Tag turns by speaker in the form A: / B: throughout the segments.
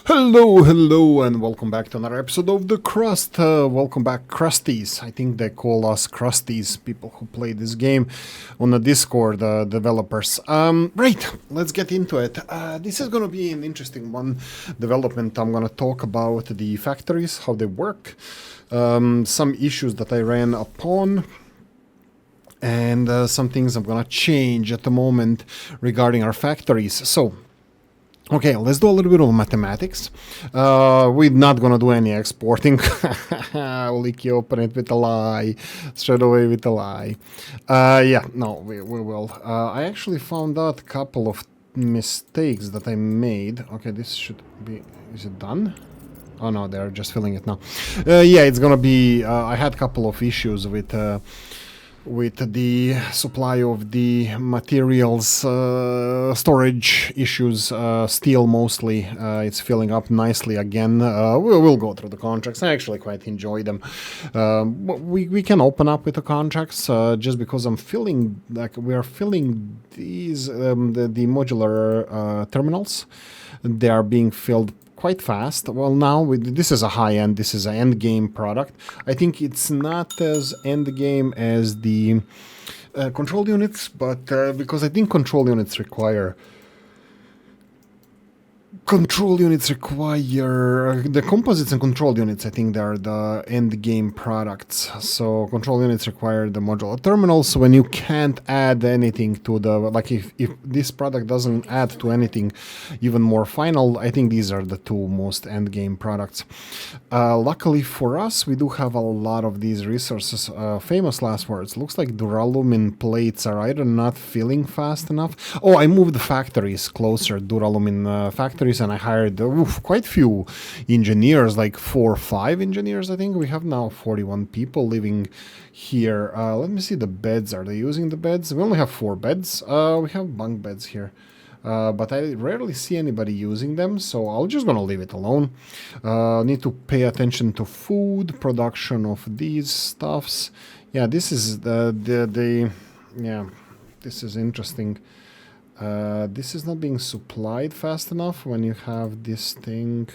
A: Hello, and welcome back to another episode of the Crust. Welcome back, Crusties. I think they call us Crusties, people who play this game on the Discord, developers. Right, let's get into it. This is going to be an interesting one. Development. I'm going to talk about the factories, how they work, some issues that I ran upon, and some things I'm going to change at the moment regarding our factories. So, okay, let's do a little bit of mathematics. We're not gonna do any exporting. Oolykee, open it with a lie. Straight away with a lie. Yeah, no, we will. I actually found out a couple of mistakes that I made. Okay, this should be... Is it done? Oh no, they're just filling it now. Yeah, it's gonna be... I had a couple of issues with the supply of the materials, storage issues, steel mostly. It's filling up nicely again. We'll go through the contracts. I actually quite enjoy them. We can open up with the contracts just because I'm feeling like we are filling these the modular terminals. They are being filled quite fast. Well, now this is a high-end, this is an end-game product. I think it's not as end-game as the control units, but because I think control units require the composites and control units. I think they are the end game products. So control units require the modular terminals. When you can't add anything to the, like if this product doesn't add to anything even more final, I think these are the two most end game products. Luckily for us, we do have a lot of these resources. Famous last words. Looks like duralumin plates are either not filling fast enough. Oh, I moved the factories closer, duralumin factories, and I hired quite few engineers, like 4 or 5 engineers. I think we have now 41 people living here. Let me see the beds. Are they using the beds? We only have 4 beds. We have bunk beds here. But I rarely see anybody using them, so I'll just gonna leave it alone. Need to pay attention to food production of these stuffs. Yeah, this is yeah, this is interesting. This is not being supplied fast enough when you have this thing.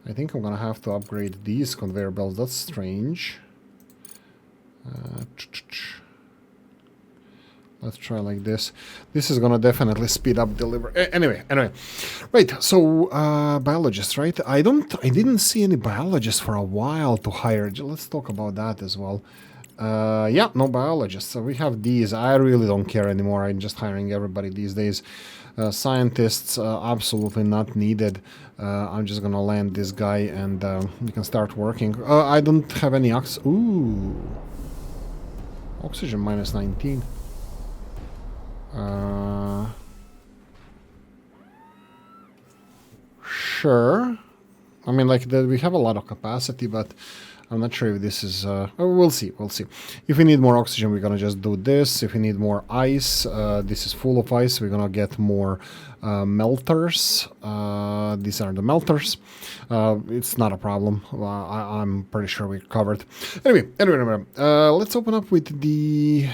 A: I think I'm gonna have to upgrade these conveyor belts. That's strange. Let's try like this. This is gonna definitely speed up delivery. Anyway, right. So biologists, right? I didn't see any biologists for a while to hire. Let's talk about that as well. Yeah, no biologists. So we have these. I really don't care anymore. I'm just hiring everybody these days. Scientists, absolutely not needed. I'm just gonna land this guy and you can start working. I don't have any oxygen minus 19. Sure. I mean, like, we have a lot of capacity, but I'm not sure if this is... we'll see. If we need more oxygen, we're gonna just do this. If we need more ice, this is full of ice. We're gonna get more melters. These are the melters. It's not a problem. I'm pretty sure we're covered. Anyway, let's open up with the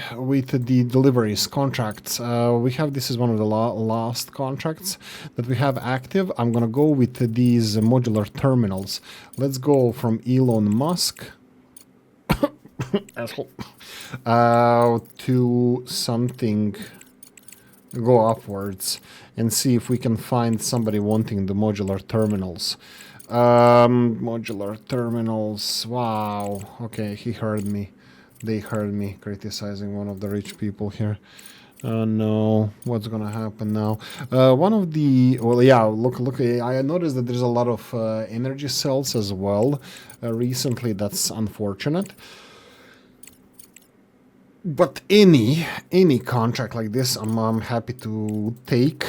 A: deliveries contracts. We have, this is one of the last contracts that we have active. I'm gonna go with these modular terminals. Let's go from Elon Musk asshole to something. Go upwards and see if we can find somebody wanting the modular terminals. Modular terminals. Wow. Okay, he heard me. They heard me criticizing one of the rich people here. Oh no, what's gonna happen now? One of the... Well, yeah, look, I noticed that there's a lot of energy cells as well. Recently, that's unfortunate. But any contract like this, I'm happy to take,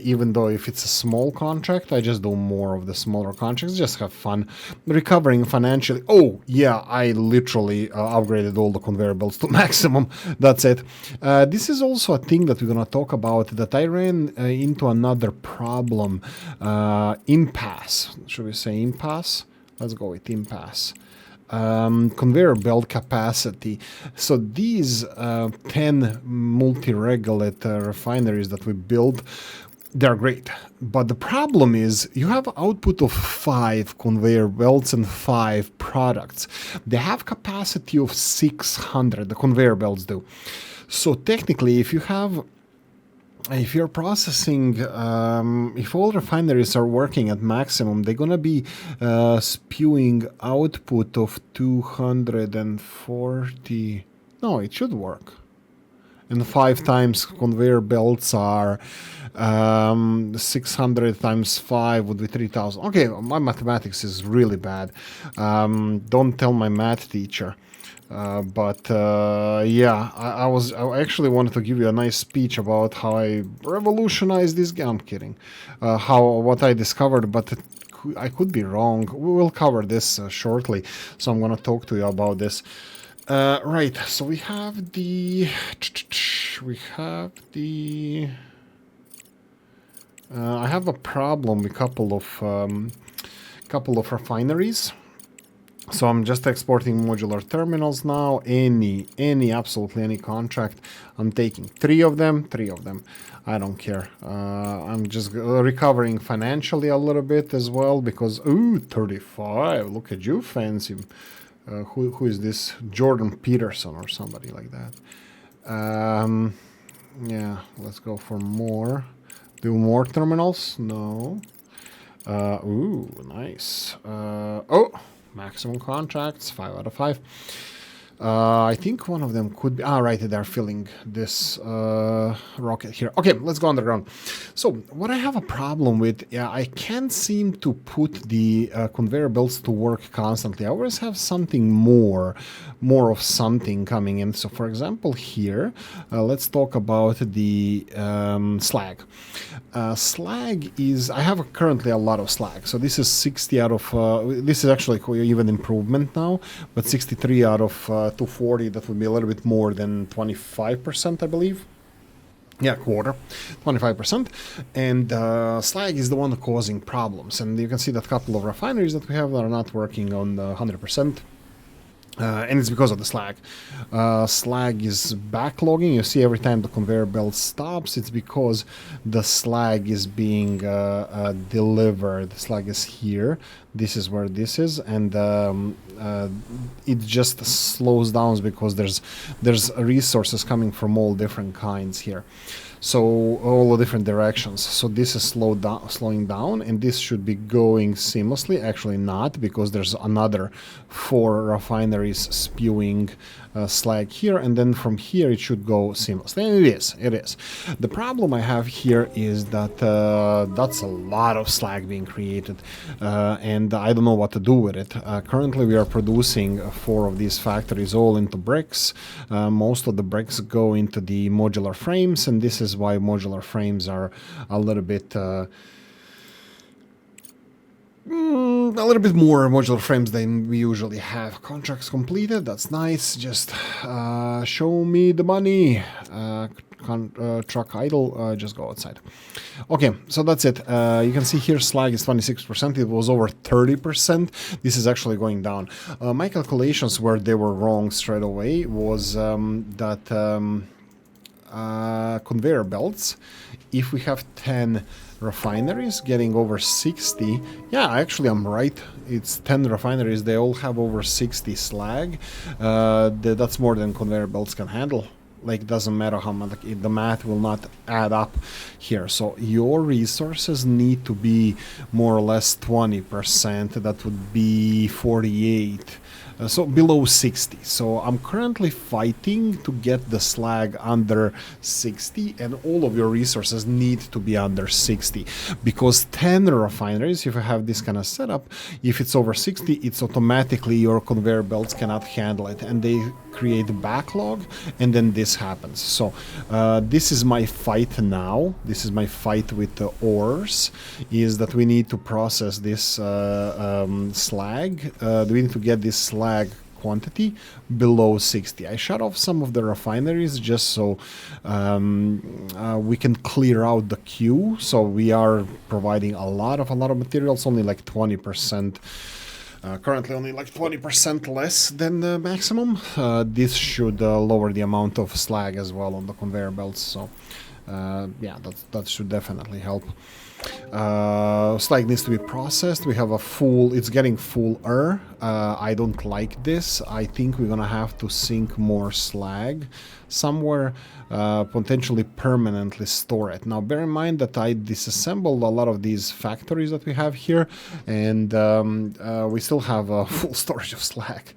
A: even though if it's a small contract, I just do more of the smaller contracts, just have fun. Recovering financially. Oh, yeah, I literally upgraded all the conveyor belts to maximum. That's it. This is also a thing that we're going to talk about, that I ran into another problem. Impasse. Should we say impasse? Let's go with impasse. Conveyor belt capacity. So these 10 multi-regolith refineries that we built, they're great. But the problem is you have output of 5 conveyor belts and 5 products. They have capacity of 600, the conveyor belts do. So technically, if you're processing, if all refineries are working at maximum, they're gonna be spewing output of 240. No, it should work. And 5 times conveyor belts are 600 times 5 would be 3,000. Okay, my mathematics is really bad. Don't tell my math teacher. Yeah, I actually wanted to give you a nice speech about how I revolutionized this game. I'm kidding. What I discovered, but I could be wrong. We will cover this shortly, so I'm gonna talk to you about this. Right, so we have the I have a problem with couple of refineries. So I'm just exporting modular terminals now. Absolutely any contract. I'm taking 3 of them. I don't care. I'm just recovering financially a little bit as well because, ooh, 35. Look at you, fancy. Who is this? Jordan Peterson or somebody like that. Yeah, let's go for more. Do more terminals? No. Ooh, nice. Oh, maximum contracts, 5 out of 5. I think one of them could be... right, they're filling this rocket here. Okay, let's go underground. So, what I have a problem with, I can't seem to put the conveyor belts to work constantly. I always have something more of something coming in. So, for example, here, let's talk about the slag. Slag is... I have currently a lot of slag. So, this is 60 out of... this is actually even improvement now, but 63 out of 240, that would be a little bit more than 25%, I believe. Yeah, quarter, 25%. And slag is the one causing problems. And you can see that a couple of refineries that we have are not working on 100%. And it's because of the slag. Slag is backlogging. You see every time the conveyor belt stops, it's because the slag is being delivered. The slag is here. This is where this is, and it just slows down because there's resources coming from all different kinds here. So all the different directions. So this is slowing down, and this should be going seamlessly. Actually not, because there's another 4 refineries spewing slag here, and then from here it should go seamlessly. And it is. The problem I have here is that that's a lot of slag being created, and I don't know what to do with it. Currently we are producing 4 of these factories all into bricks. Most of the bricks go into the modular frames, and this is why modular frames are a little bit more modular frames than we usually have. Contracts completed, that's nice. Just show me the money. Truck idle, just go outside. Okay, so that's it. You can see here slag is 26%. It was over 30%. This is actually going down. My calculations where they were wrong straight away was that conveyor belts, if we have 10 refineries getting over 60, yeah, actually I'm right, it's 10 refineries, they all have over 60 slag. That's more than conveyor belts can handle. Like, doesn't matter how much, like, the math will not add up here. So your resources need to be more or less 20%. That would be 48. So below 60. So I'm currently fighting to get the slag under 60, and all of your resources need to be under 60, because 10 refineries, if you have this kind of setup, if it's over 60, it's automatically your conveyor belts cannot handle it, and they create backlog, and then this happens. So this is my fight now. This is my fight with the ores, is that we need to process this slag. We need to get this slag quantity below 60. I shut off some of the refineries just so we can clear out the queue. So we are providing a lot of materials, only like 20%. Currently only like 20% less than the maximum. This should lower the amount of slag as well on the conveyor belts. So Yeah, that should definitely help. Slag needs to be processed. We have a full, it's getting fuller. I don't like this. I think we're gonna have to sink more slag somewhere, potentially permanently store it. Now bear in mind that I disassembled a lot of these factories that we have here, and we still have a full storage of slag.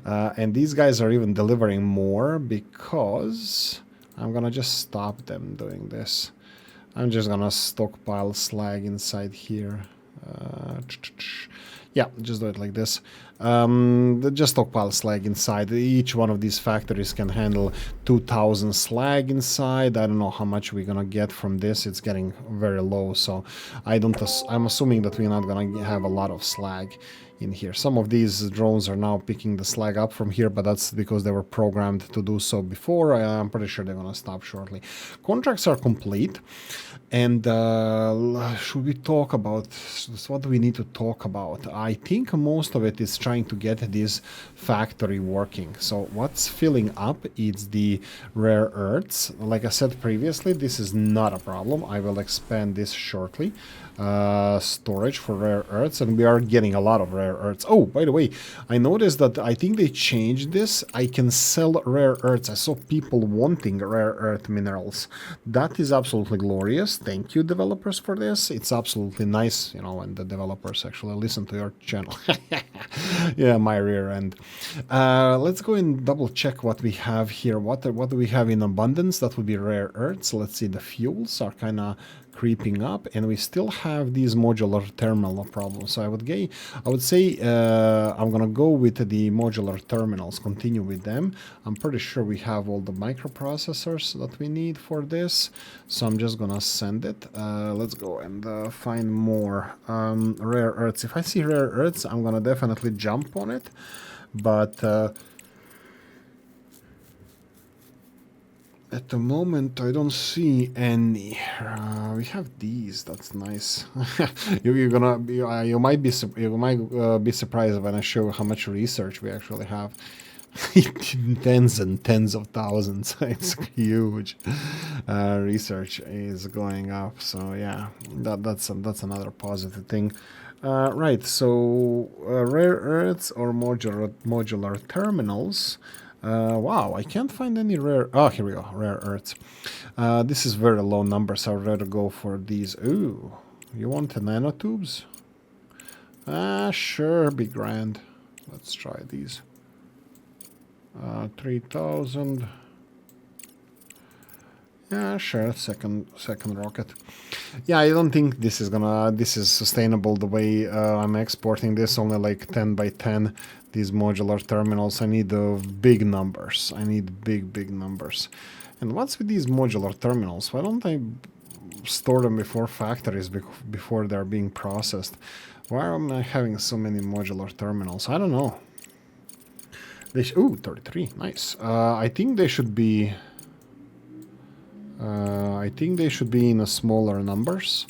A: And these guys are even delivering more because I'm gonna just stop them doing this. I'm just gonna stockpile slag inside here. Yeah, just do it like this. Just stockpile slag inside. Each one of these factories can handle 2,000 slag inside. I don't know how much we're gonna get from this. It's getting very low, so I'm assuming that we're not gonna have a lot of slag in here. Some of these drones are now picking the slag up from here, but that's because they were programmed to do so before. I'm pretty sure they're gonna stop shortly. Contracts are complete. And should we talk about, what do we need to talk about? I think most of it is trying to get this factory working. So what's filling up is the rare earths. Like I said previously, this is not a problem. I will expand this shortly. Storage for rare earths, and we are getting a lot of rare earths. Oh, by the way, I noticed that I think they changed this. I can sell rare earths. I saw people wanting rare earth minerals. That is absolutely glorious. Thank you, developers, for this. It's absolutely nice, you know, when the developers actually listen to your channel. Yeah, my rear end. Let's go and double check what we have here. What do we have in abundance? That would be rare earths. Let's see, the fuels are kind of creeping up, and we still have these modular terminal problems. So I would say I'm gonna go with the modular terminals, continue with them. I'm pretty sure we have all the microprocessors that we need for this, so I'm just gonna send it. Let's go and find more rare earths. If I see rare earths, I'm gonna definitely jump on it, but at the moment, I don't see any. We have these. That's nice. You might be surprised when I show how much research we actually have. Tens and tens of thousands. It's huge. Research is going up. So yeah, that's another positive thing. Right. So rare earths or modular terminals. Wow, I can't find any rare... Oh, here we go, rare earths. This is very low numbers, I'd rather go for these. Ooh, you want the nanotubes? Sure, be grand. Let's try these. 3,000. Yeah, sure, second rocket. Yeah, I don't think this is sustainable the way I'm exporting this, only like 10 by 10. These modular terminals, I need big numbers. I need big numbers. And what's with these modular terminals? Why don't I store them before factories, before they're being processed? Why am I having so many modular terminals? I don't know. Ooh, 33, nice. I think they should be... in a smaller numbers.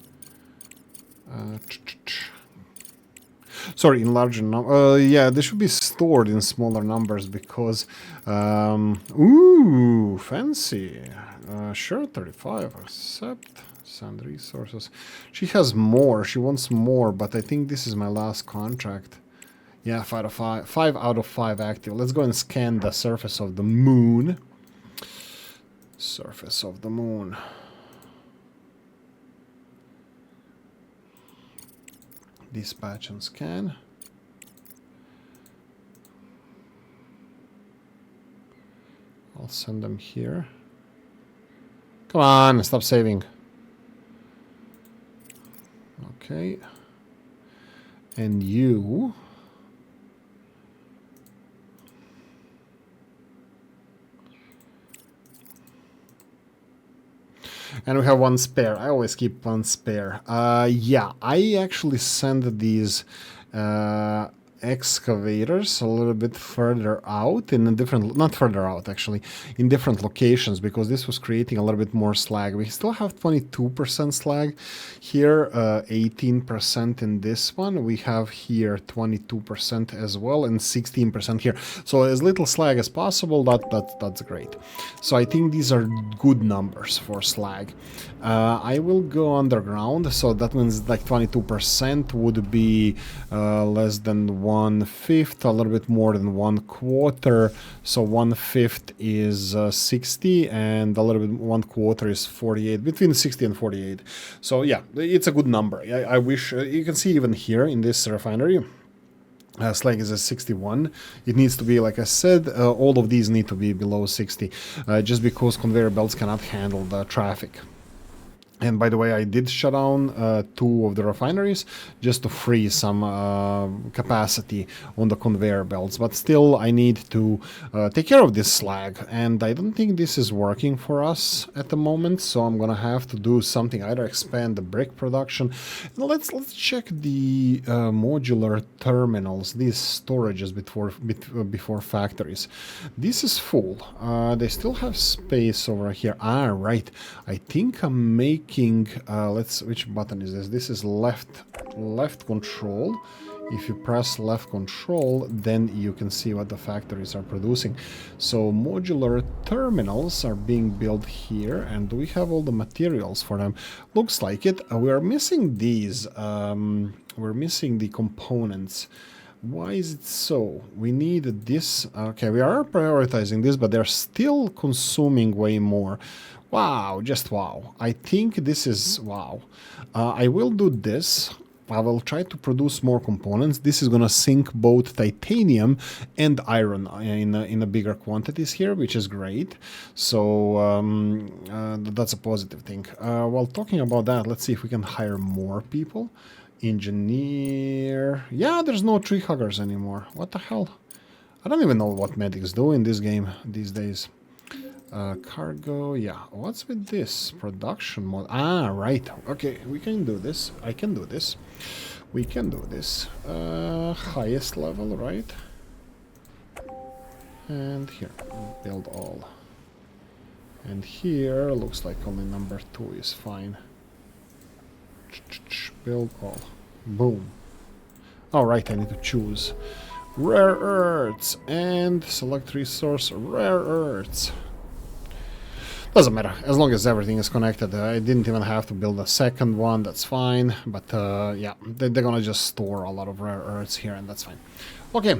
A: Sorry, in larger numbers. Yeah, they should be stored in smaller numbers because... ooh, fancy. Sure, 35. Accept. Send resources. She has more. She wants more, but I think this is my last contract. Yeah, 5 out of 5. 5 out of 5 active. Let's go and scan the surface of the moon. Surface of the moon. Dispatch and scan. I'll send them here. Come on, stop saving. Okay. And you... And we have one spare. I always keep one spare. Yeah, I actually send these excavators a little bit further out in a different, not further out actually, in different locations, because this was creating a little bit more slag. We still have 22% slag here, 18% in this one. We have here 22% as well, and 16% here. So as little slag as possible, that's great. So I think these are good numbers for slag. I will go underground, so that means like 22% would be less than 1/5, a little bit more than 1/4. So 1/5 is 60, and a little bit 1/4 is 48, between 60 and 48. So yeah, it's a good number. I wish you can see even here in this refinery. Slag is at 61. It needs to be, like I said, all of these need to be below 60, just because conveyor belts cannot handle the traffic. And by the way, I did shut down 2 of the refineries just to free some capacity on the conveyor belts. But still, I need to take care of this slag. And I don't think this is working for us at the moment. So I'm going to have to do something, either expand the brick production. Now let's check the modular terminals, these storages before factories. This is full. They still have space over here. Ah, right. I think I'm making which button is this? This is left control. If you press left control, then you can see what the factories are producing. So modular terminals are being built here, and we have all the materials for them. Looks like it. We are missing these. We're missing the components. Why is it so? We need this. Okay, we are prioritizing this, but they're still consuming way more. Wow, just wow. I think this is wow. I will do this. I will try to produce more components. This is going to sink both titanium and iron in a bigger quantities here, which is great. So that's a positive thing. While talking about that, let's see if we can hire more people. Engineer. Yeah, there's no tree huggers anymore. What the hell? I don't even know what medics do in this game these days. Cargo, yeah. What's with this? Production mode. Ah, right. Okay, we can do this. I can do this. We can do this. Highest level, right? And here, build all. And here, looks like only number 2 is fine. Build all. Boom. All right, I need to choose rare earths and select resource rare earths. Doesn't matter, as long as everything is connected. I didn't even have to build a second one, that's fine. But yeah, they're gonna just store a lot of rare earths here, and that's fine. Okay,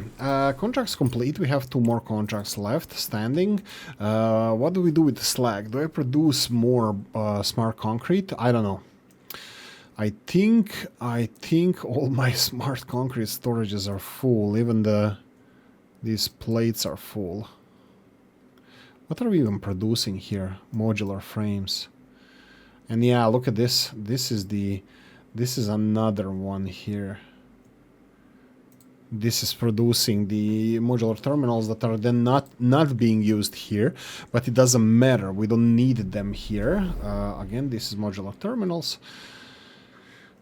A: contracts complete. We have 2 more contracts left standing. What do we do with the slag? Do I produce more smart concrete? I don't know. I think all my smart concrete storages are full. Even these plates are full. What are we even producing here? Modular frames. And yeah, look at this. This is another one here. This is producing the modular terminals that are then not being used here, but it doesn't matter. We don't need them here. Again, this is modular terminals.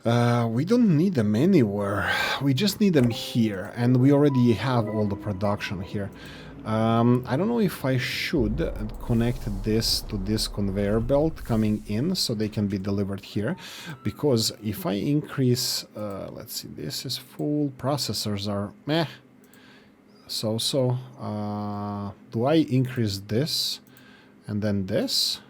A: We don't need them anywhere. We just need them here, and we already have all the production here. I don't know if I should connect this to this conveyor belt coming in so they can be delivered here, because if I increase, let's see, this is full, processors are meh. So do I increase this and then this?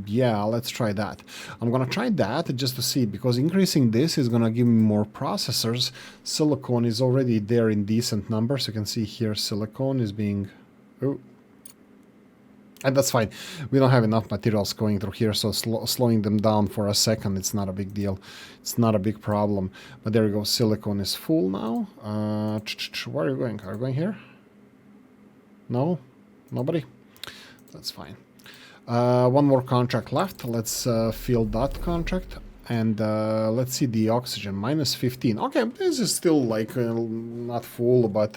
A: Yeah, let's try that. I'm gonna try that just to see, because increasing this is gonna give me more processors. Silicon is already there in decent numbers. You can see here silicon is being... Oh. And that's fine. We don't have enough materials going through here, so slowing them down for a second, it's not a big deal. It's not a big problem. But there we go, silicon is full now. Where are you going? Are you going here? No? Nobody? That's fine. One more contract left. Let's fill that contract. And let's see the oxygen, minus 15. Okay, this is still like not full, but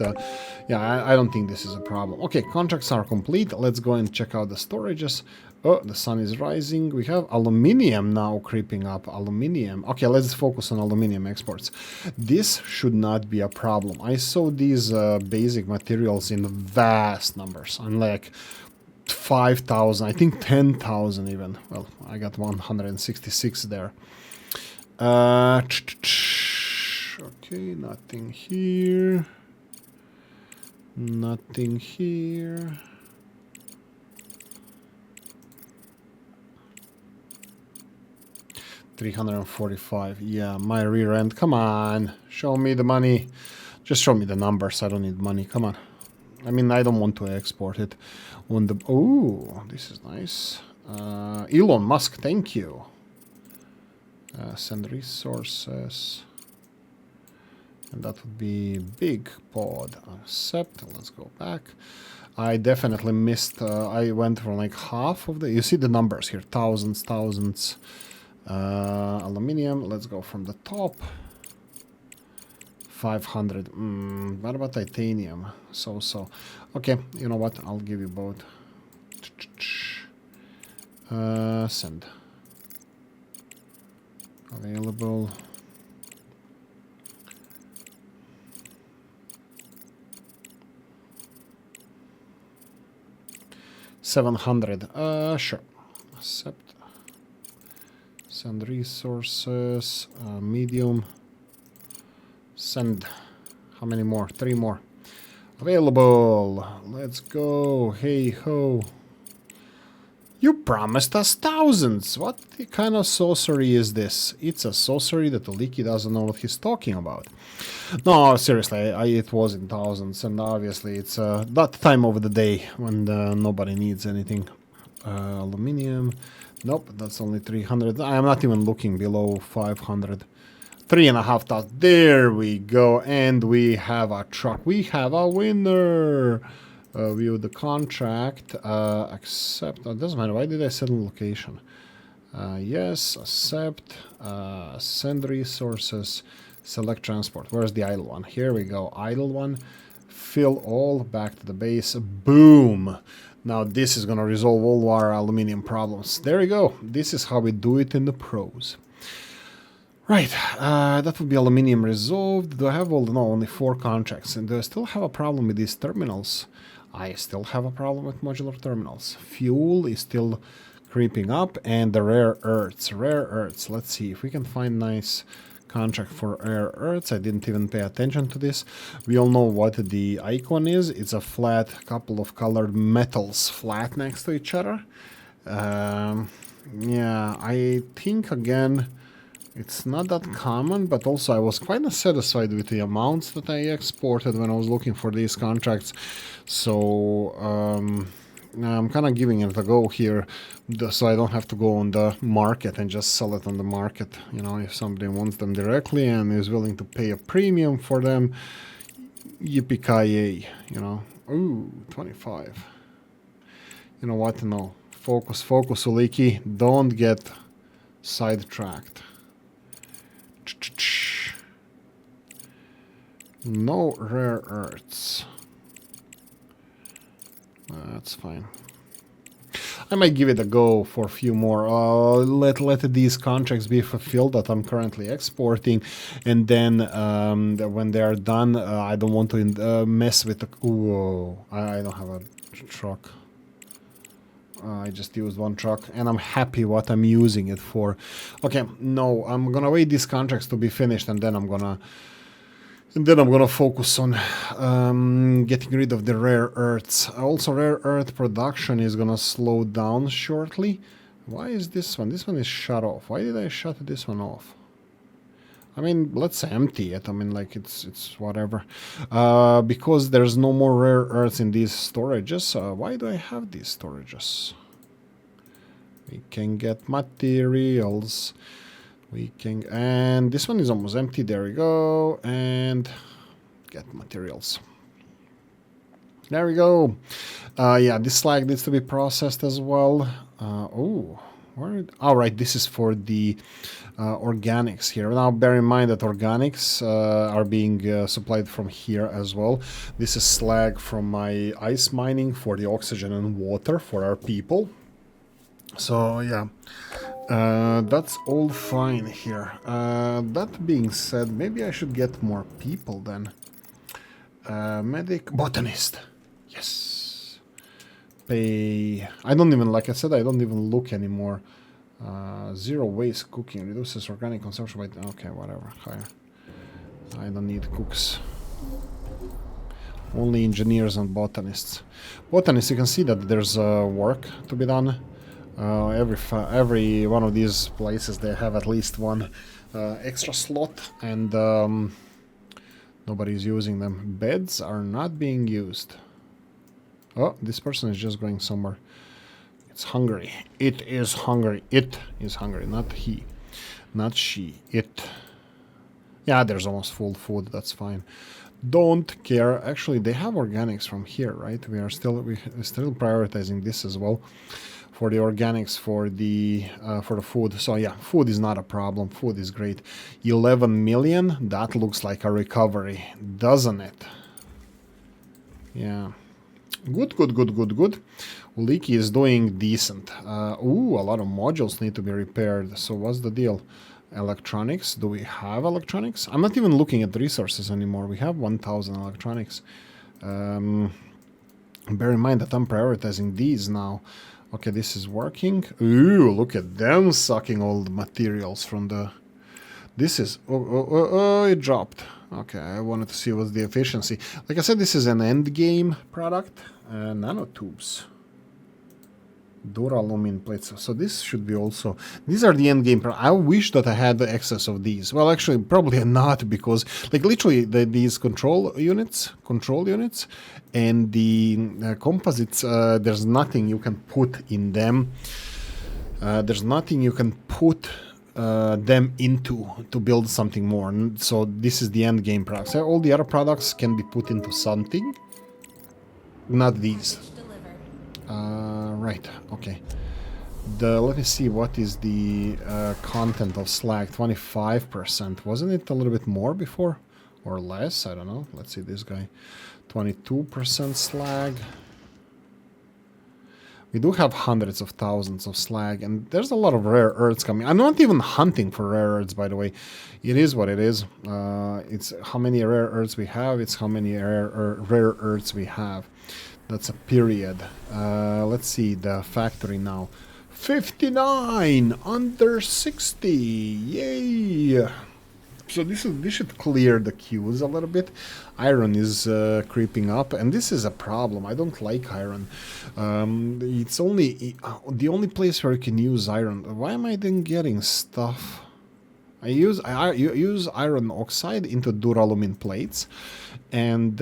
A: yeah, I don't think this is a problem. Okay, contracts are complete. Let's go and check out the storages. Oh, the sun is rising. We have aluminium now creeping up. Aluminium. Okay, let's focus on aluminium exports. This should not be a problem. I saw these basic materials in vast numbers. I'm like 5,000, I think 10,000 even. Well, I got 166 there. Okay, nothing here. Nothing here. $345. Yeah, my rear end. Come on. Show me the money. Just show me the numbers. I don't need money. Come on. I mean, I don't want to export it on the... Oh, this is nice. Elon Musk, thank you. Send resources. And that would be big pod. Accept. Let's go back. I definitely missed... I went from like half of the... You see the numbers here. Thousands, thousands. Aluminium. Let's go from the top. 500. What about titanium? So. Okay, you know what? I'll give you both. Send. Available. $700. Sure. Accept. Send resources. Medium. Send. How many more? 3 more. Available. Let's go. Hey ho. You promised us thousands. What kind of sorcery is this? It's a sorcery that Oolykee doesn't know what he's talking about. No, seriously, it was in thousands, and obviously it's that time of the day when nobody needs anything. Aluminium. Nope, that's only 300. I'm not even looking below 500. 3,500. There we go, and we have a truck. We have a winner. View the contract. Accept. It doesn't matter. Why did I set a location? Yes. Accept. Send resources. Select transport. Where's the idle one? Here we go. Idle one. Fill all. Back to the base. Boom. Now this is gonna resolve all our aluminium problems. There we go. This is how we do it in the pros. Right, that would be aluminium resolved. Do I have all? No, only 4 contracts. And do I still have a problem with these terminals? I still have a problem with modular terminals. Fuel is still creeping up, and the rare earths. Rare earths. Let's see if we can find nice contract for rare earths. I didn't even pay attention to this. We all know what the icon is. It's a flat couple of colored metals flat next to each other. Yeah, I think again it's not that common, but also I was quite satisfied with the amounts that I exported when I was looking for these contracts. So I'm kind of giving it a go here, so I don't have to go on the market and just sell it on the market. You know, if somebody wants them directly and is willing to pay a premium for them, yippee-ki-yay, you know. Ooh, 25. You know what? No. Focus, Oolykee. Don't get sidetracked. No rare earths. That's fine. I might give it a go for a few more. Let these contracts be fulfilled that I'm currently exporting, and then when they are done, I don't want to mess with the... Ooh, I don't have a truck. I just used 1 truck, and I'm happy what I'm using it for. Okay, no, I'm gonna wait these contracts to be finished, and then I'm gonna focus on getting rid of the rare earths. Also, rare earth production is gonna slow down shortly. Why is this one? This one is shut off. Why did I shut this one off? I mean, let's empty it. I mean, like, it's whatever. Because there's no more rare earths in these storages. Why do I have these storages? We can get materials. We can... And this one is almost empty. There we go. And get materials. There we go. Yeah, this slag needs to be processed as well. Oh, Oh, right, this is for the organics here. Now, bear in mind that organics are being supplied from here as well. This is slag from my ice mining for the oxygen and water for our people. So, yeah, that's all fine here. That being said, maybe I should get more people then. Medic, botanist. Yes. Pay. I don't even, like I said, I don't even look anymore. Zero waste cooking reduces organic consumption by. Okay, whatever. Higher. I don't need cooks. Only engineers and botanists. Botanists, you can see that there's work to be done. Every one of these places they have at least one extra slot, and nobody's using them. Beds are not being used. Oh, this person is just going somewhere. It's hungry. It is hungry. It is hungry, not he, not she. It. Yeah, there's almost full food. That's fine. Don't care. Actually, they have organics from here, right? We're still prioritizing this as well for the organics for the food. So yeah, food is not a problem. Food is great. 11 million. That looks like a recovery, doesn't it? Yeah. Good. Oolykee is doing decent. Ooh, a lot of modules need to be repaired. So what's the deal? Electronics. Do we have electronics? I'm not even looking at the resources anymore. We have 1,000 electronics. Bear in mind that I'm prioritizing these now. Okay, this is working. Ooh, look at them sucking all the materials from the... This is... Oh, it dropped. Okay, I wanted to see what's the efficiency. Like I said, this is an end game product. Nanotubes. Duralumin plates. So this should be also... These are the end game. I wish that I had the excess of these. Well, actually, probably not, because like literally these control units, and the composites, there's nothing you can put in them. There's nothing you can put them into to build something more. So this is the end game products. All the other products can be put into something. Not these. Right, okay. Let me see, what is the content of slag? 25%. Wasn't it a little bit more before? Or less? I don't know. Let's see this guy. 22% slag. We do have hundreds of thousands of slag, and there's a lot of rare earths coming. I'm not even hunting for rare earths, by the way. It is what it is. It's how many rare earths we have. It's how many rare earths we have. That's a period. Let's see the factory now. 59 under 60. Yay! So this should clear the queues a little bit. Iron is creeping up, and this is a problem. I don't like iron. It's only the only place where you can use iron. Why am I then getting stuff? I use iron oxide into duralumin plates, and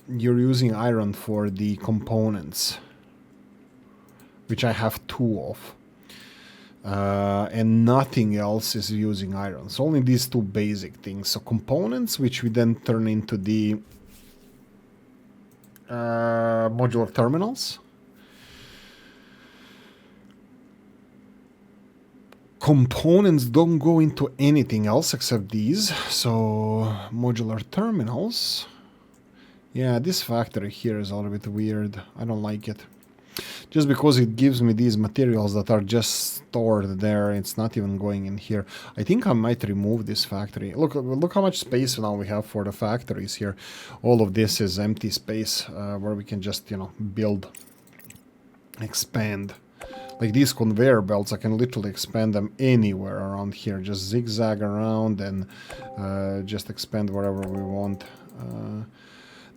A: you're using iron for the components, which I have 2 of. And nothing else is using iron. So only these 2 basic things. So components, which we then turn into the modular terminals. Components don't go into anything else except these. So modular terminals. Yeah, this factory here is a little bit weird. I don't like it. Just because it gives me these materials that are just stored there, it's not even going in here. I think I might remove this factory. Look how much space now we have for the factories here. All of this is empty space where we can just, you know, build, expand. Like these conveyor belts, I can literally expand them anywhere around here. Just zigzag around and just expand wherever we want.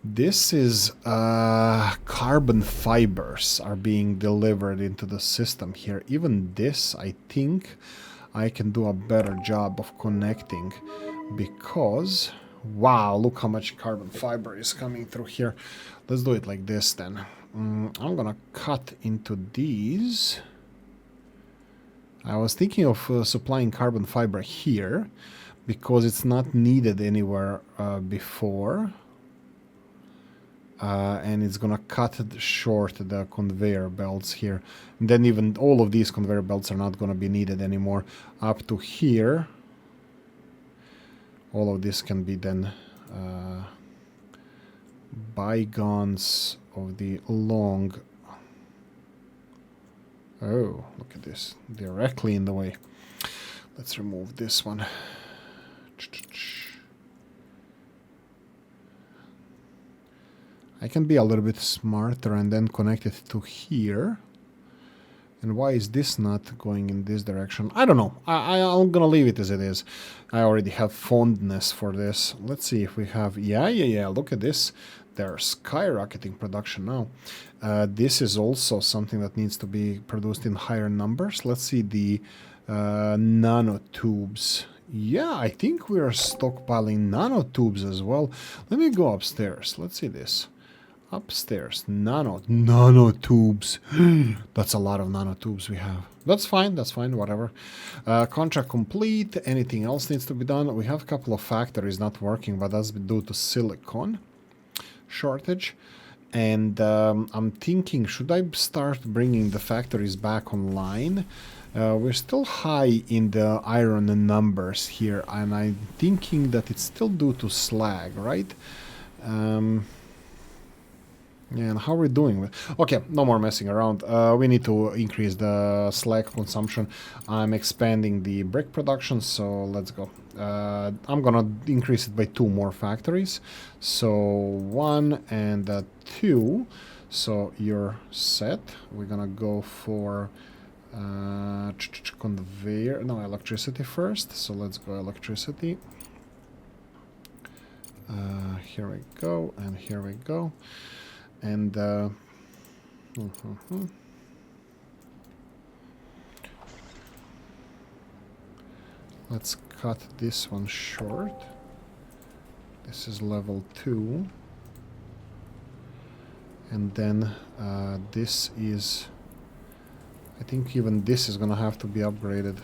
A: This is carbon fibers are being delivered into the system here. Even this, I think I can do a better job of connecting, because wow, look how much carbon fiber is coming through here. Let's do it like this then. I'm gonna cut into these. I was thinking of supplying carbon fiber here because it's not needed anywhere before. and it's gonna cut short the conveyor belts here. And then even all of these conveyor belts are not gonna be needed anymore. Up to here, all of this can be then bygones of the long. Oh, look at this, directly in the way. Let's remove this one. I can be a little bit smarter and then connect it to here. And why is this not going in this direction? I don't know. I'm gonna leave it as it is. I already have fondness for this. Let's see if we have... Yeah, look at this. They're skyrocketing production now. This is also something that needs to be produced in higher numbers. Let's see the nanotubes. Yeah, I think we are stockpiling nanotubes as well. Let me go upstairs. Let's see this. Upstairs, nanotubes. That's a lot of nanotubes we have. That's fine, whatever. Contract complete. Anything else needs to be done? We have a couple of factories not working, but that's due to silicon shortage. And I'm thinking, should I start bringing the factories back online? We're still high in the iron numbers here, and I'm thinking that it's still due to slag, right? Yeah, and how are we doing with... Okay, no more messing around. We need to increase the slag consumption. I'm expanding the brick production, so let's go. I'm gonna increase it by 2 more factories. So 1 and 2. So you're set. We're gonna go for conveyor... No, electricity first. So let's go electricity. Here we go, and here we go. And let's cut this one short. This is level 2. And then this is... I think even this is gonna have to be upgraded.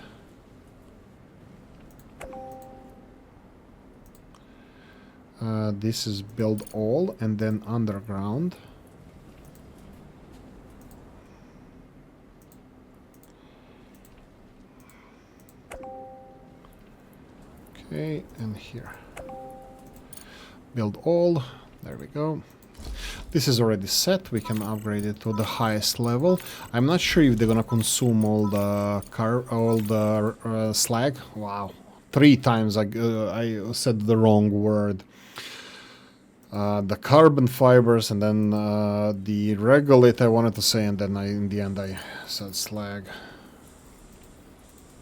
A: This is build all and then underground. Okay, and here. Build all. There we go. This is already set. We can upgrade it to the highest level. I'm not sure if they're gonna consume all the slag. Wow, 3 times I said the wrong word. The carbon fibers and then the regolith I wanted to say, and then in the end I said slag.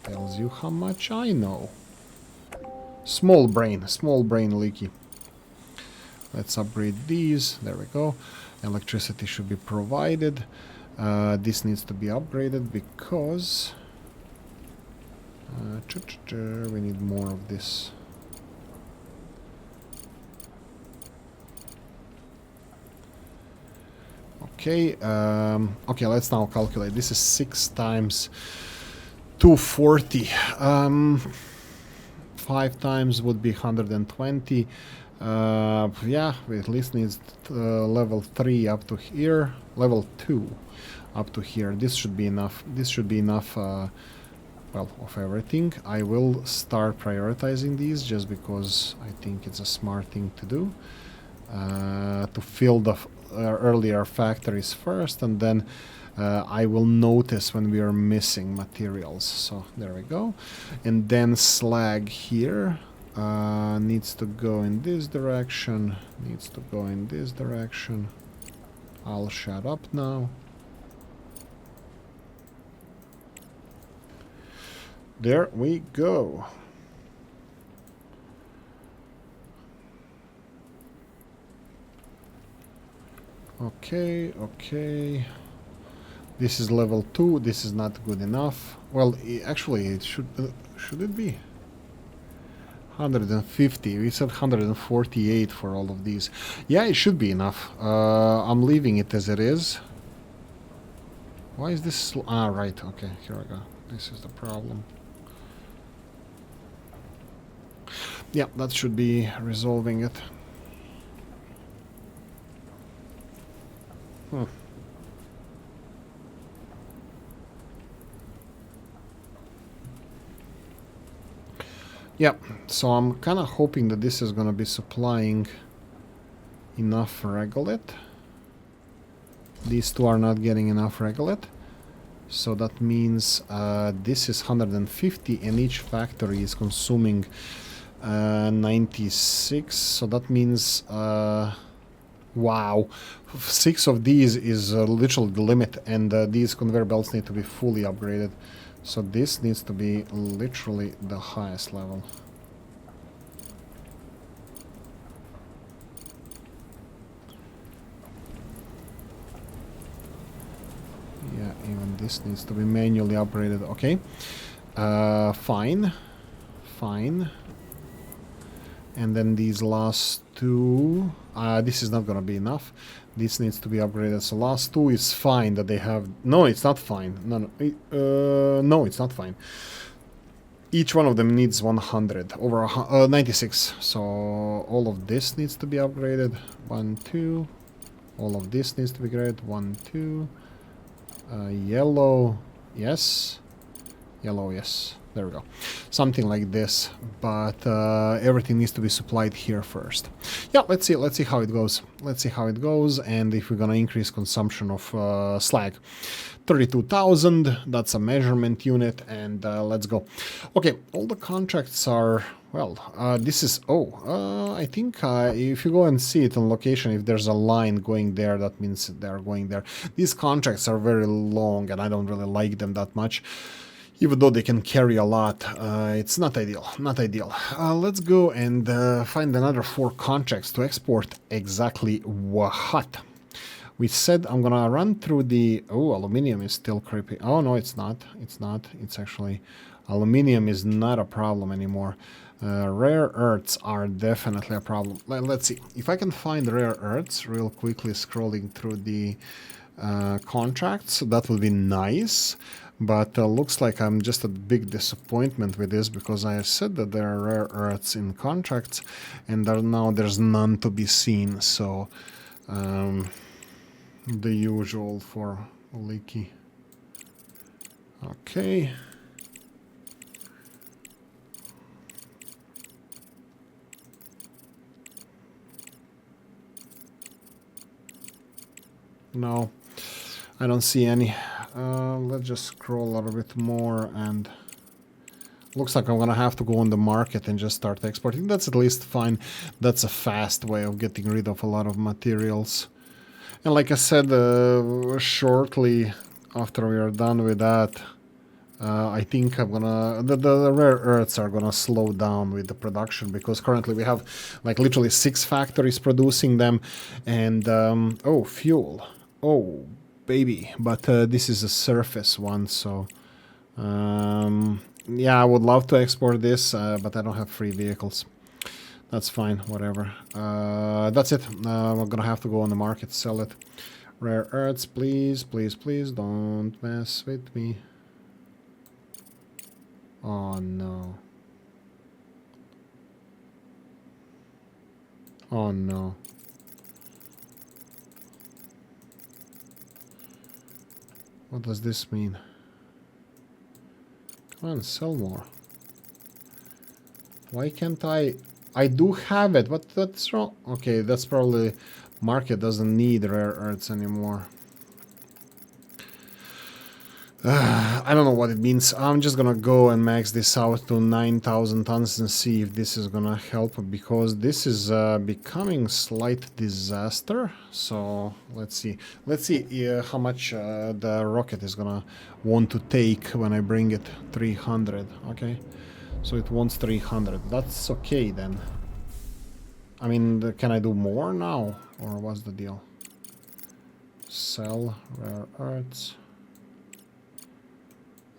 A: Tells you how much I know. Small brain Oolykee. Let's upgrade these. There we go. Electricity should be provided. This needs to be upgraded because we need more of this. Okay, okay, let's now calculate. This is 6 times 240. 5 times would be 120. Yeah, we at least needs level 3 up to here. Level 2 up to here. This should be enough. This should be enough, well, of everything. I will start prioritizing these just because I think it's a smart thing to do. To fill the earlier factories first, and then I will notice when we are missing materials. So there we go. And then slag here needs to go in this direction, needs to go in this direction. I'll shut up now. There we go. Okay, okay. This is level 2. This is not good enough. Well, actually, it should it be 150? We said 148 for all of these. Yeah, it should be enough. I'm leaving it as it is. Why is this? Ah, right. Okay, here we go. This is the problem. Yeah, that should be resolving it. Yeah, so I'm kind of hoping that this is going to be supplying enough regolith. These two are not getting enough regolith. So that means this is 150 and each factory is consuming 96. So that means, wow, 6 of these is literally the limit, and these conveyor belts need to be fully upgraded. So this needs to be literally the highest level. Yeah, even this needs to be manually upgraded. Okay. Fine. Fine. And then these last two... this is not gonna be enough. This needs to be upgraded. So last two is fine that they have... No, it's not fine. No, no. No, it's not fine. Each one of them needs 100. Over 96. So all of this needs to be upgraded. 1, 2. All of this needs to be upgraded. 1, 2. Yellow, yes. Yellow, yes. There we go. Something like this, but everything needs to be supplied here first. Yeah, let's see how it goes. Let's see how it goes, and if we're gonna increase consumption of slag. 32,000, that's a measurement unit, and let's go. Okay, all the contracts are, well, this is, I think if you go and see it on location, if there's a line going there, that means they're going there. These contracts are very long, and I don't really like them that much. Even though they can carry a lot, it's not ideal, not ideal. Let's go and find another 4 contracts to export exactly what. We said I'm gonna run through the... Oh, aluminium is still creepy. Oh, no, it's not. It's not. It's actually... Aluminium is not a problem anymore. Rare earths are definitely a problem. Let's see. If I can find rare earths real quickly scrolling through the contracts, that would be nice. But looks like I'm just a big disappointment with this, because I have said that there are rare earths in contracts, and now there's none to be seen. So the usual for Oolykee. Okay. No, I don't see any. Let's just scroll a little bit more, and looks like I'm gonna have to go on the market and just start exporting. That's at least fine. That's a fast way of getting rid of a lot of materials. And like I said, shortly after we are done with that, I think I'm gonna... The rare earths are gonna slow down with the production, because currently we have like literally 6 factories producing them, and oh, fuel. Oh, baby. But this is a surface one, so yeah, I would love to export this, but I don't have free vehicles. That's fine, whatever. That's it. I'm gonna have to go on the market, sell it. Rare earths, please, please, please, don't mess with me. Oh no. Oh no. What does this mean? Come on, sell more. Why can't I? I do have it, but that's wrong. Okay, that's probably... Market doesn't need rare earths anymore. I don't know what it means. I'm just gonna go and max this out to 9,000 tons and see if this is gonna help, because this is becoming slight disaster. So let's see. Let's see how much the rocket is gonna want to take when I bring it. 300. Okay, so it wants 300. That's okay then. I mean, can I do more now, or what's the deal? Sell rare earths.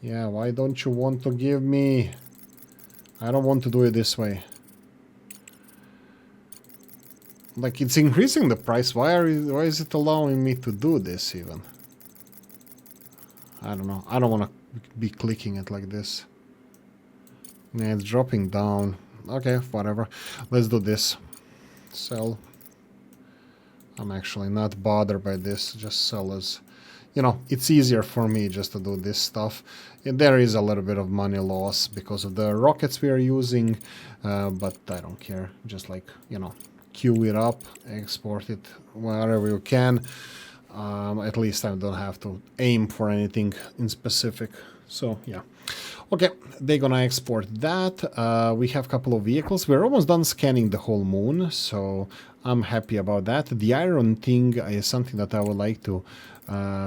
A: Yeah, why don't you want to give me? I don't want to do it this way. Like, it's increasing the price. Why is it allowing me to do this even? I don't know. I don't want to be clicking it like this. Yeah, it's dropping down. Okay, whatever. Let's do this. Sell. I'm actually not bothered by this, just sell as, you know, it's easier for me just to do this stuff. And there is a little bit of money loss because of the rockets we are using, but I don't care. Just like, you know, queue it up, export it wherever you can. At least I don't have to aim for anything in specific. So, yeah. Okay, they're gonna export that. We have a couple of vehicles. We're almost done scanning the whole moon, so I'm happy about that. The iron thing is something that I would like to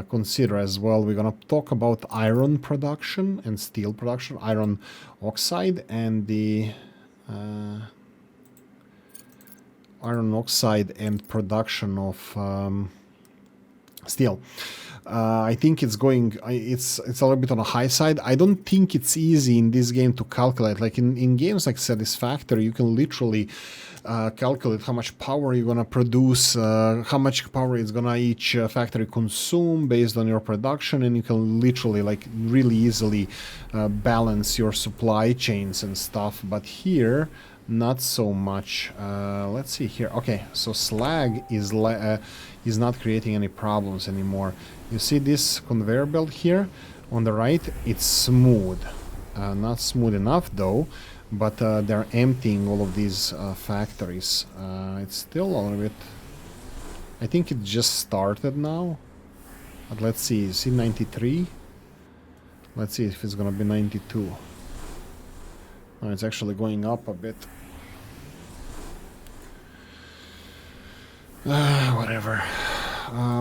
A: consider as well. We're gonna talk about iron production and steel production, iron oxide, and the iron oxide and production of steel. I think it's going. It's a little bit on the high side. I don't think it's easy in this game to calculate. Like in games like Satisfactory, you can literally calculate how much power you're gonna produce, how much power it's gonna each factory consume based on your production, and you can literally like really easily balance your supply chains and stuff. But here, not so much. Let's see here. Okay, so slag is not creating any problems anymore. You see this conveyor belt here on the right? It's smooth. Not smooth enough though, but they're emptying all of these factories. It's still a little bit... I think it just started now. But let's see. See 93? Let's see if it's gonna be 92. No, it's actually going up a bit. Whatever.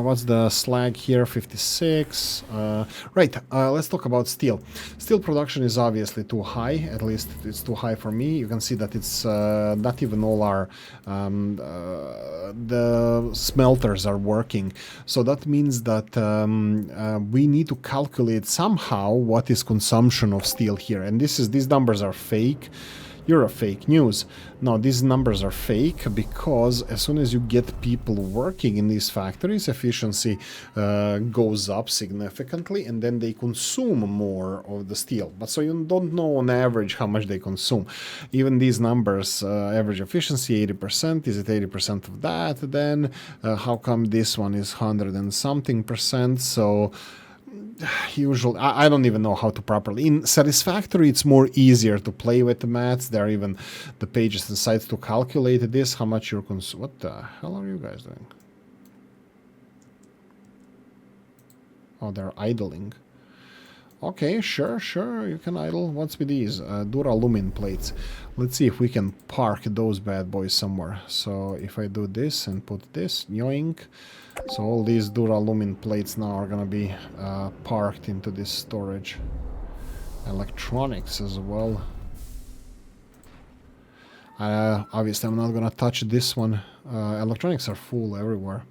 A: What's the slag here? 56. Right, let's talk about steel. Steel production is obviously too high. At least it's too high for me. You can see that it's not even all our the smelters are working. So that means that we need to calculate somehow what is consumption of steel here. And these numbers are fake. You're a fake news. No, these numbers are fake because as soon as you get people working in these factories, efficiency goes up significantly, and then they consume more of the steel. But so you don't know on average how much they consume. Even these numbers, average efficiency 80%, is it 80% of that? Then how come this one is 100 and something percent? So usually I don't even know how to properly... In Satisfactory it's more easier to play with the maths. There are even the pages and sites to calculate this, how much you're what the hell are you guys doing? Oh, they're idling. Okay, sure, you can idle. What's with these? Duralumin plates. Let's see if we can park those bad boys somewhere. So if I do this and put this, yoink. So all these duralumin plates now are gonna be parked into this storage. Electronics as well. Obviously I'm not gonna touch this one. Electronics are full everywhere.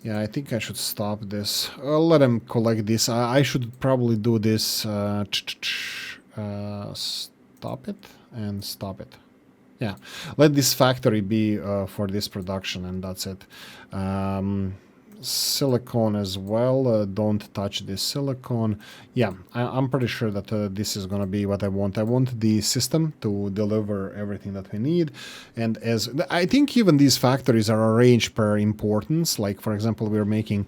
A: Yeah, I think I should stop this. I'll let him collect this. I should probably do this. Stop it and stop it. Yeah, let this factory be for this production, and that's it. Silicone as well. Don't touch this silicone. Yeah, I'm pretty sure that this is gonna be what I want. I want the system to deliver everything that we need, and as I think even these factories are arranged per importance. Like for example, we're making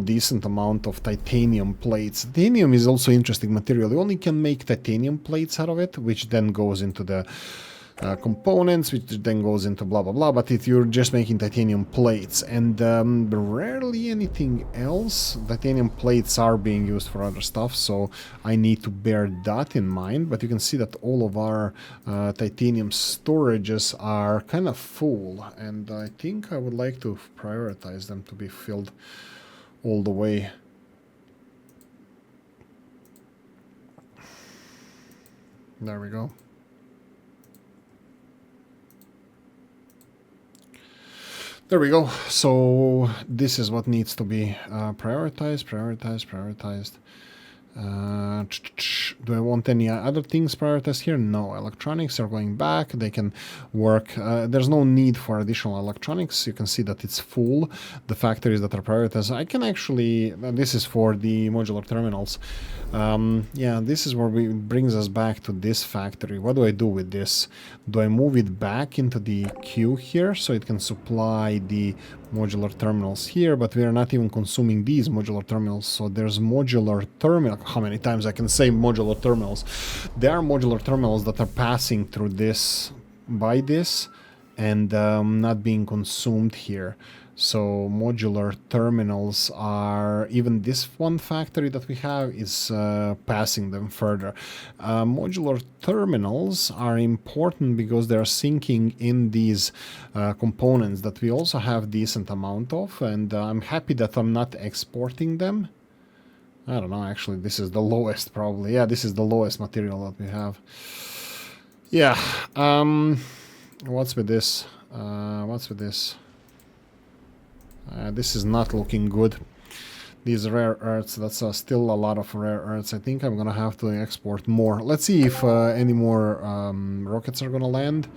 A: decent amount of titanium plates. Titanium is also interesting material. You only can make titanium plates out of it, which then goes into the components, which then goes into blah blah blah, but you're just making titanium plates, and rarely anything else. Titanium plates are being used for other stuff, so I need to bear that in mind. But you can see that all of our titanium storages are kind of full, and I think I would like to prioritize them to be filled all the way. There we go. There we go. So this is what needs to be prioritized. Do I want any other things prioritized here? No. Electronics are going back. They can work. There's no need for additional electronics. You can see that it's full. The factories that are prioritized, I can actually... this is for the modular terminals. Yeah, this is where it brings us back to this factory. What do I do with this? Do I move it back into the queue here so it can supply the modular terminals here, but we are not even consuming these modular terminals. So there's modular terminal. How many times I can say modular terminals? There are modular terminals that are passing through this, by this, and not being consumed here. So modular terminals are, even this one factory that we have is passing them further. Modular terminals are important because they're syncing in these components that we also have decent amount of, and I'm happy that I'm not exporting them. I don't know, actually this is the lowest probably. Yeah, this is the lowest material that we have. Yeah, what's with this? What's with this? This is not looking good. These rare earths, that's still a lot of rare earths. I think I'm gonna have to export more. Let's see if any more rockets are gonna land.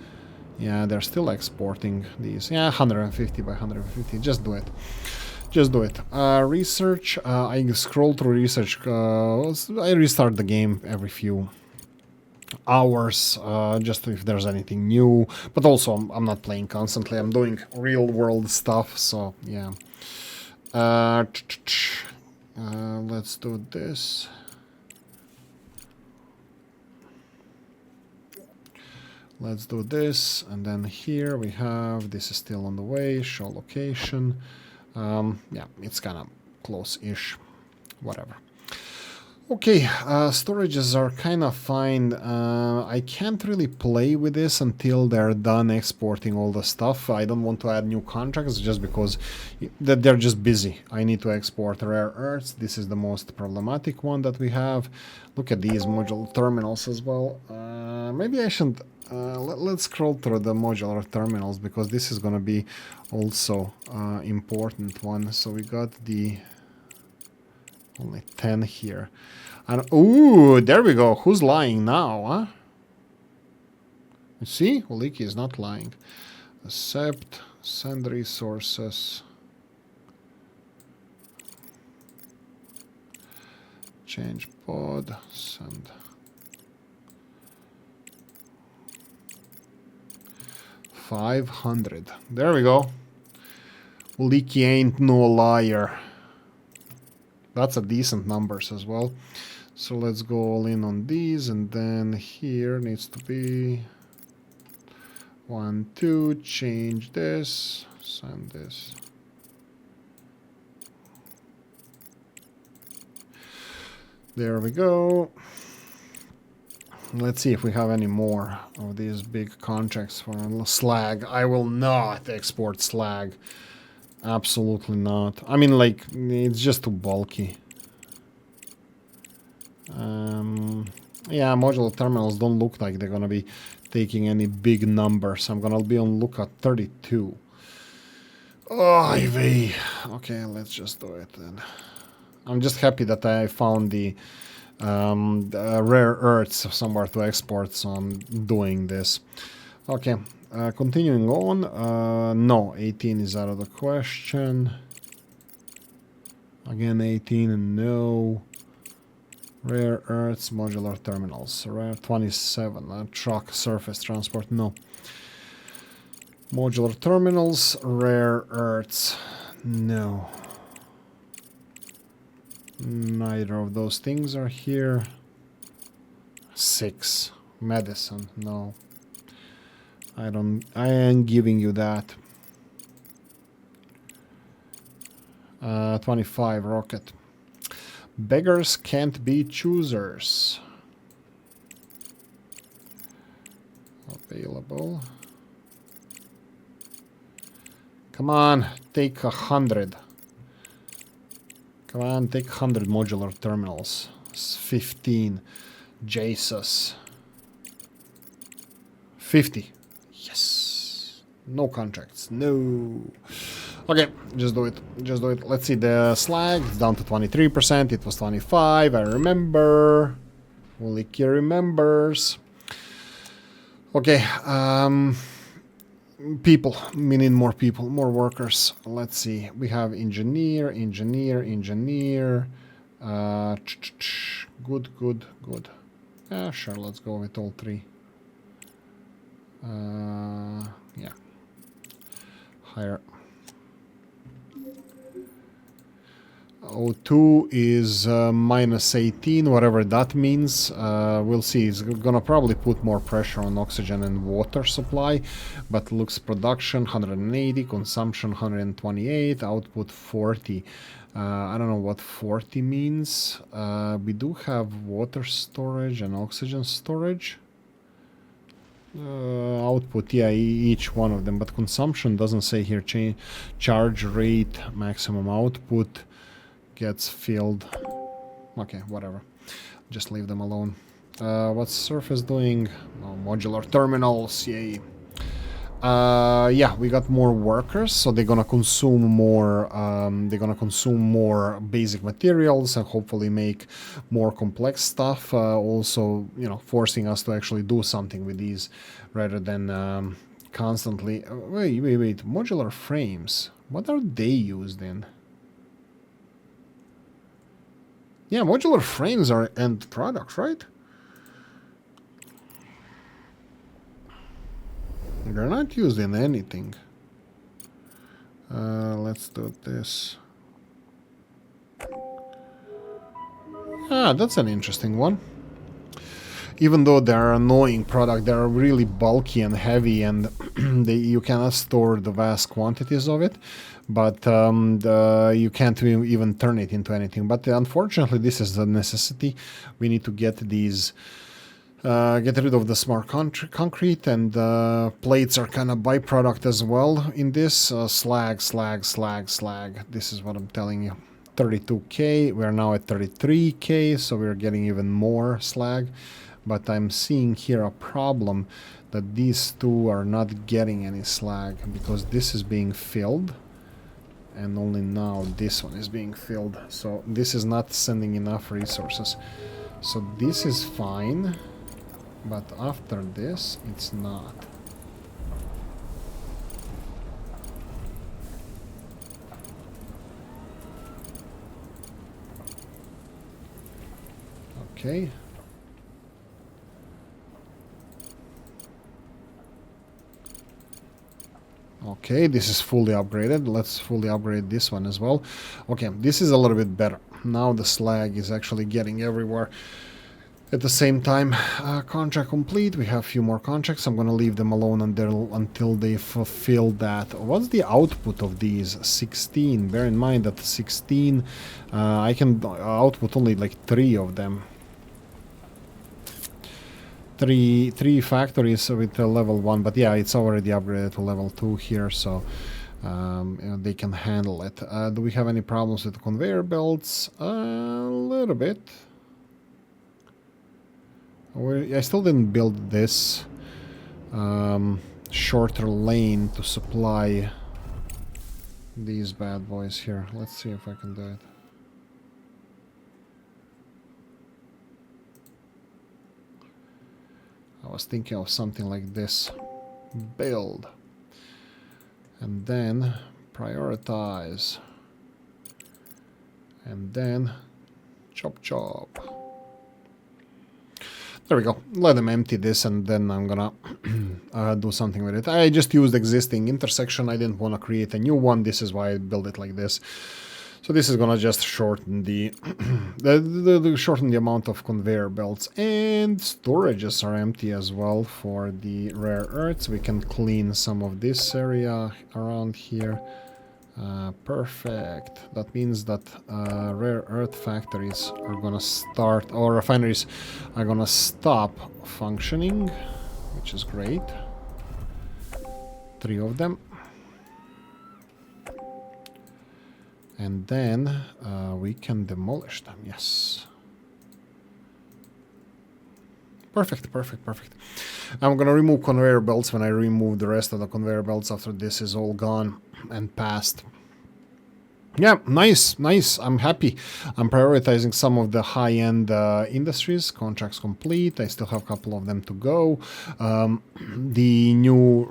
A: Yeah, they're still exporting these. Yeah, 150 by 150. Just do it. Just do it. Research. I scroll through research. I restart the game every few hours, just if there's anything new. But also, I'm not playing constantly. I'm doing real world stuff. So yeah. Let's do this. Let's do this, and then here we have, this is still on the way, show location. Yeah, it's kind of close-ish, whatever. Okay, storages are kind of fine. I can't really play with this until they're done exporting all the stuff. I don't want to add new contracts just because they're just busy. I need to export rare earths. This is the most problematic one that we have. Look at these modular terminals as well. Maybe I shouldn't... let's scroll through the modular terminals because this is going to be also important one. So we got the... only 10 here. And ooh, there we go. Who's lying now, huh? You see? Oolykee is not lying. Accept, send resources. Change pod, send. $500. There we go. Oolykee ain't no liar. That's a decent numbers as well. So let's go all in on these, and then here needs to be 1, 2, change this, send this. There we go. Let's see if we have any more of these big contracts for slag. I will not export slag. Absolutely not. I mean, like, it's just too bulky. Yeah, modular terminals don't look like they're gonna be taking any big numbers. I'm gonna be on lookout 32. Oh, IV. Okay, let's just do it then. I'm just happy that I found the rare earths somewhere to export, so I'm doing this. Okay, continuing on. No, 18 is out of the question. Again, 18, no. Rare earths, modular terminals. Rare 27, truck, surface transport, no. Modular terminals, rare earths, no. Neither of those things are here. 6, medicine, no. I ain't giving you that. 25, rocket. Beggars can't be choosers. Available. Come on, take 100. Come on, take 100 modular terminals. 15. Jesus. 50. Yes. No contracts. No. Okay, just do it. Just do it. Let's see the slag. It's down to 23%. It was 25. I remember. Oolykee remembers. Okay. People. We need more people, more workers. Let's see. We have engineer, engineer, engineer. Good, good, good. Yeah, sure. Let's go with all three. Yeah. Higher. O2 is minus 18, whatever that means. We'll see. It's gonna probably put more pressure on oxygen and water supply, but looks production 180, consumption 128, output 40. I don't know what 40 means. We do have water storage and oxygen storage. Output, yeah, each one of them, but consumption doesn't say here. Charge rate, maximum output gets filled. Okay, whatever. Just leave them alone. What's Surface doing? Oh, modular terminals, yay. Yeah, we got more workers, so they're gonna consume more. They're gonna consume more basic materials and hopefully make more complex stuff. Also, you know, forcing us to actually do something with these rather than constantly. Wait. Modular frames. What are they used in? Yeah, modular frames are end product, right? They're not used in anything. Let's do this. Ah, that's an interesting one. Even though they're annoying product, they're really bulky and heavy, and you cannot store the vast quantities of it. But you can't even turn it into anything. But unfortunately, this is a necessity. We need to get these. Get rid of the smart concrete, and plates are kind of byproduct as well in this. Slag. This is what I'm telling you. 32k. We're now at 33k, so we're getting even more slag. But I'm seeing here a problem that these two are not getting any slag because this is being filled. And only now this one is being filled. So this is not sending enough resources. So this is fine. But after this, it's not. Okay. Okay, this is fully upgraded. Let's fully upgrade this one as well. Okay, this is a little bit better. Now the slag is actually getting everywhere. At the same time, contract complete. We have a few more contracts. I'm going to leave them alone until they fulfill that. What's the output of these? 16. Bear in mind that 16, I can output only like 3 of them. Three factories with level 1, but yeah, it's already upgraded to level 2 here, so you know, they can handle it. Do we have any problems with the conveyor belts? A little bit. I still didn't build this shorter lane to supply these bad boys here. Let's see if I can do it. I was thinking of something like this. Build. And then prioritize. And then chop chop. There we go. Let them empty this, and then I'm gonna do something with it. I just used existing intersection. I didn't want to create a new one. This is why I built it like this. So this is gonna just shorten the, shorten the amount of conveyor belts, and storages are empty as well for the rare earths. We can clean some of this area around here. Perfect. That means that rare earth factories are gonna start, or refineries are gonna stop functioning, which is great. 3 of them. And then we can demolish them, yes. Perfect. I'm gonna remove conveyor belts when I remove the rest of the conveyor belts after this is all gone and passed. Yeah, nice. I'm happy. I'm prioritizing some of the high-end industries. Contracts complete. I still have a couple of them to go. The new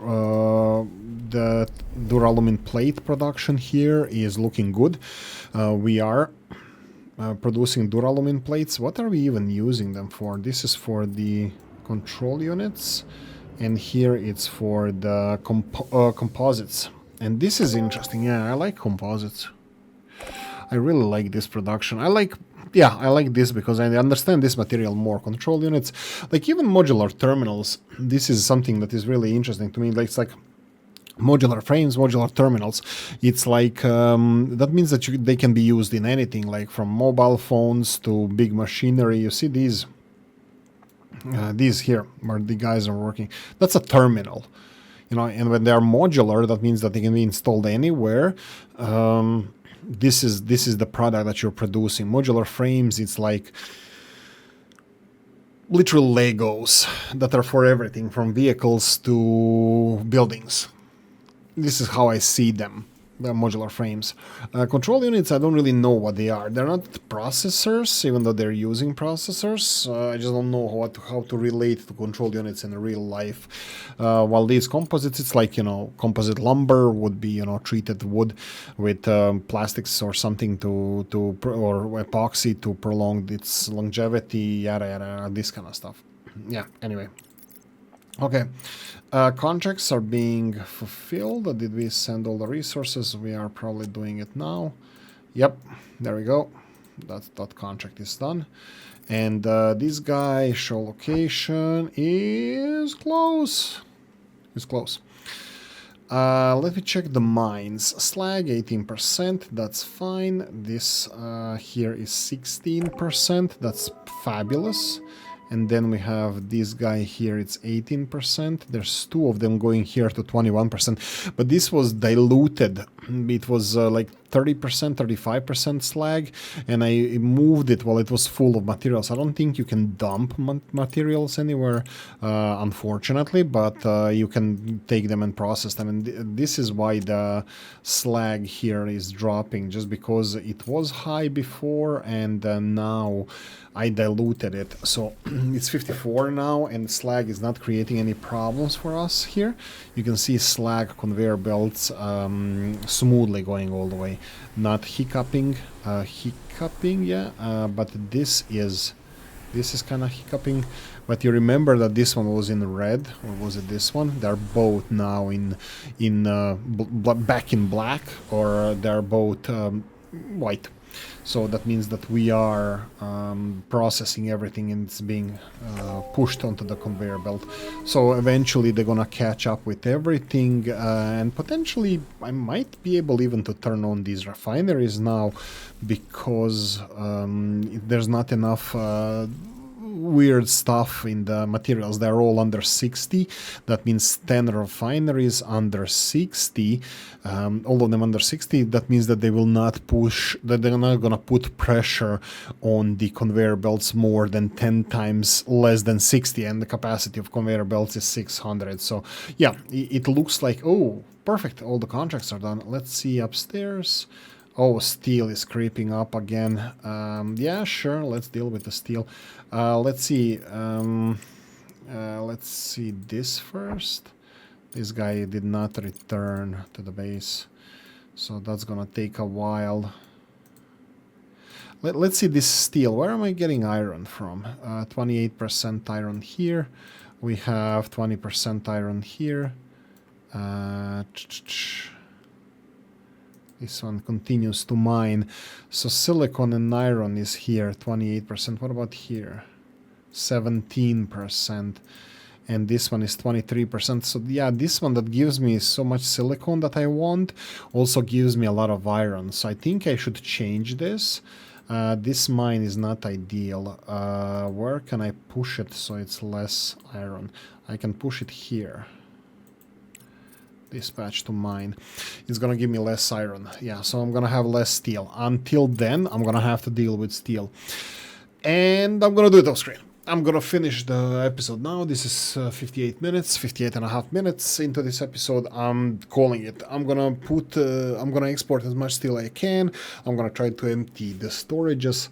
A: the duralumin plate production here is looking good. We are producing duralumin plates. What are we even using them for? This is for the control units, and here it's for the composites. And this is interesting. Yeah, I like composites. I really like this production. I like this because I understand this material more. Control units, like even modular terminals, this is something that is really interesting to me. Like, it's like modular frames, modular terminals. It's like, that means that they can be used in anything, like from mobile phones to big machinery. You see these here, where the guys are working. That's a terminal. And when they are modular, that means that they can be installed anywhere. This is the product that you're producing. Modular frames, it's like literal Legos that are for everything from vehicles to buildings. This is how I see them. They're modular frames. Control units, I don't really know what they are. They're not processors, even though they're using processors. I just don't know how to relate to control units in real life. While these composites, it's like, composite lumber would be, treated wood with plastics or something or epoxy to prolong its longevity, yada yada, this kind of stuff. Yeah, anyway. Okay, contracts are being fulfilled. Did we send all the resources? We are probably doing it now. Yep, there we go. That contract is done. And this guy, show location, is close. It's close. Let me check the mines. Slag, 18%, that's fine. This here is 16%, that's fabulous. And then we have this guy here, it's 18%. There's two of them going here to 21%. But this was diluted. It was like 30%, 35% slag. And I moved it while it was full of materials. I don't think you can dump materials anywhere, unfortunately. But you can take them and process them. And this is why the slag here is dropping. Just because it was high before and now I diluted it. So it's 54 now, and slag is not creating any problems for us here. You can see slag conveyor belts smoothly going all the way, not hiccuping. But this is kind of hiccuping. But you remember that this one was in red, or was it this one? They're both now back in black, or they're both white. So that means that we are processing everything and it's being pushed onto the conveyor belt. So eventually they're gonna catch up with everything, and potentially I might be able even to turn on these refineries now, because there's not enough weird stuff in the materials. They're all under 60. That means 10 refineries under 60. All of them under 60. That means that they will not push, that they're not gonna put pressure on the conveyor belts more than 10 times less than 60, and the capacity of conveyor belts is 600. So yeah, it looks like, oh, perfect, all the contracts are done. Let's see upstairs. Oh, steel is creeping up again. Yeah, sure, let's deal with the steel. Let's see this first. This guy did not return to the base, so that's gonna take a while. Let's see this steel. Where am I getting iron from? 28% iron here. We have 20% iron here. This one continues to mine. So silicon and iron is here, 28%. What about here? 17%. And this one is 23%. So yeah, this one that gives me so much silicon that I want also gives me a lot of iron. So I think I should change this. This mine is not ideal. Where can I push it so it's less iron? I can push it here. Dispatch to mine. It's gonna give me less iron. Yeah, so I'm gonna have less steel. Until then, I'm gonna have to deal with steel. And I'm gonna do it off screen. I'm gonna finish the episode now. This is 58 minutes, 58 and a half minutes into this episode. I'm calling it. I'm gonna export as much steel I can. I'm gonna try to empty the storages.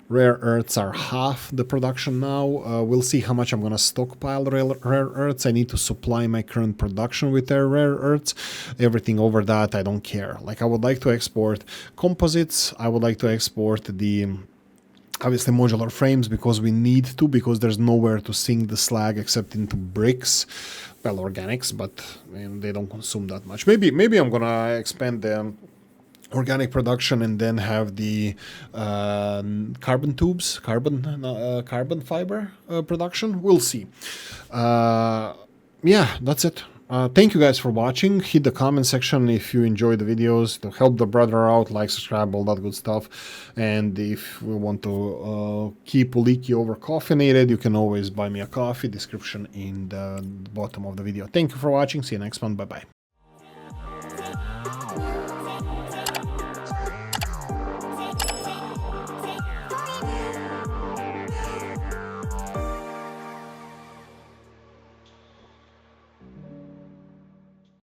A: Rare earths are half the production now. We'll see how much I'm gonna stockpile rare earths. I need to supply my current production with their rare earths. Everything over that, I don't care. Like, I would like to export composites. I would like to export the obviously modular frames because we need to, because there's nowhere to sink the slag except into bricks. Well, organics, but they don't consume that much. Maybe I'm gonna expand the organic production and then have the carbon tubes, carbon fiber production. We'll see. Yeah, that's it. Thank you guys for watching. Hit the comment section if you enjoy the videos to help the brother out, like, subscribe, all that good stuff. And if we want to keep Oolykee over caffeinated, you can always buy me a coffee. Description in the bottom of the video. Thank you for watching. See you next one. Bye bye.